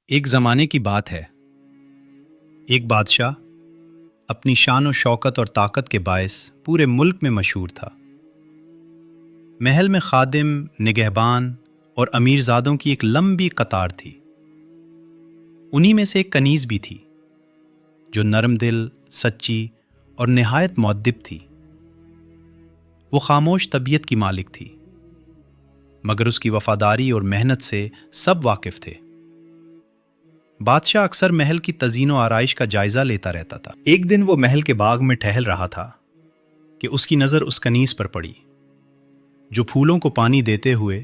ایک زمانے کی بات ہے، ایک بادشاہ اپنی شان و شوکت اور طاقت کے باعث پورے ملک میں مشہور تھا۔ محل میں خادم، نگہبان اور امیرزادوں کی ایک لمبی قطار تھی۔ انہی میں سے ایک کنیز بھی تھی، جو نرم دل، سچی اور نہایت مؤدب تھی۔ وہ خاموش طبیعت کی مالک تھی، مگر اس کی وفاداری اور محنت سے سب واقف تھے۔ بادشاہ اکثر محل کی تزئین و آرائش کا جائزہ لیتا رہتا تھا۔ ایک دن وہ محل کے باغ میں ٹہل رہا تھا کہ اس کی نظر اس کنیز پر پڑی، جو پھولوں کو پانی دیتے ہوئے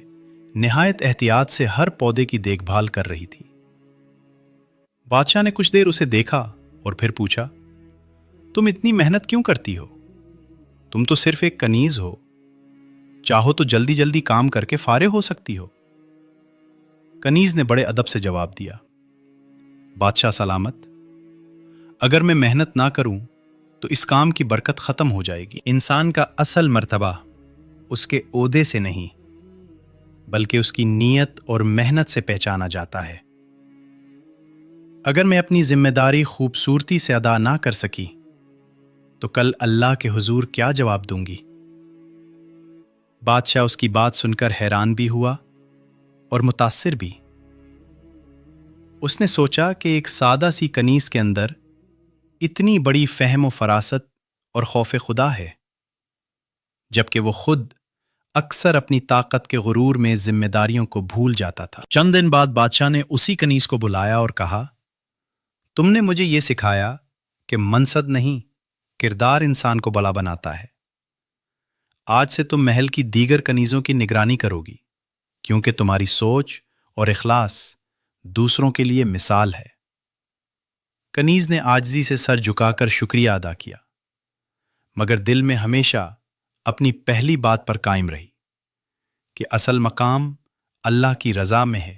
نہایت احتیاط سے ہر پودے کی دیکھ بھال کر رہی تھی۔ بادشاہ نے کچھ دیر اسے دیکھا اور پھر پوچھا، تم اتنی محنت کیوں کرتی ہو؟ تم تو صرف ایک کنیز ہو، چاہو تو جلدی جلدی کام کر کے فارغ ہو سکتی ہو۔ کنیز نے بڑے ادب سے جواب دیا، بادشاہ سلامت، اگر میں محنت نہ کروں تو اس کام کی برکت ختم ہو جائے گی۔ انسان کا اصل مرتبہ اس کے عہدے سے نہیں، بلکہ اس کی نیت اور محنت سے پہچانا جاتا ہے۔ اگر میں اپنی ذمہ داری خوبصورتی سے ادا نہ کر سکی تو کل اللہ کے حضور کیا جواب دوں گی؟ بادشاہ اس کی بات سن کر حیران بھی ہوا اور متاثر بھی۔ اس نے سوچا کہ ایک سادہ سی کنیز کے اندر اتنی بڑی فہم و فراست اور خوف خدا ہے، جبکہ وہ خود اکثر اپنی طاقت کے غرور میں ذمہ داریوں کو بھول جاتا تھا۔ چند دن بعد بادشاہ نے اسی کنیز کو بلایا اور کہا، تم نے مجھے یہ سکھایا کہ منصب نہیں، کردار انسان کو بڑا بناتا ہے۔ آج سے تم محل کی دیگر کنیزوں کی نگرانی کرو گی، کیونکہ تمہاری سوچ اور اخلاص دوسروں کے لیے مثال ہے۔ کنیز نے عاجزی سے سر جھکا کر شکریہ ادا کیا، مگر دل میں ہمیشہ اپنی پہلی بات پر قائم رہی کہ اصل مقام اللہ کی رضا میں ہے،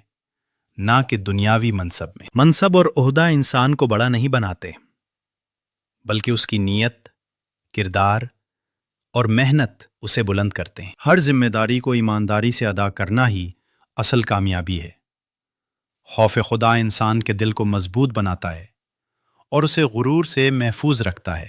نہ کہ دنیاوی منصب میں۔ منصب اور عہدہ انسان کو بڑا نہیں بناتے، بلکہ اس کی نیت، کردار اور محنت اسے بلند کرتے ہیں۔ ہر ذمہ داری کو ایمانداری سے ادا کرنا ہی اصل کامیابی ہے۔ خوف خدا انسان کے دل کو مضبوط بناتا ہے اور اسے غرور سے محفوظ رکھتا ہے۔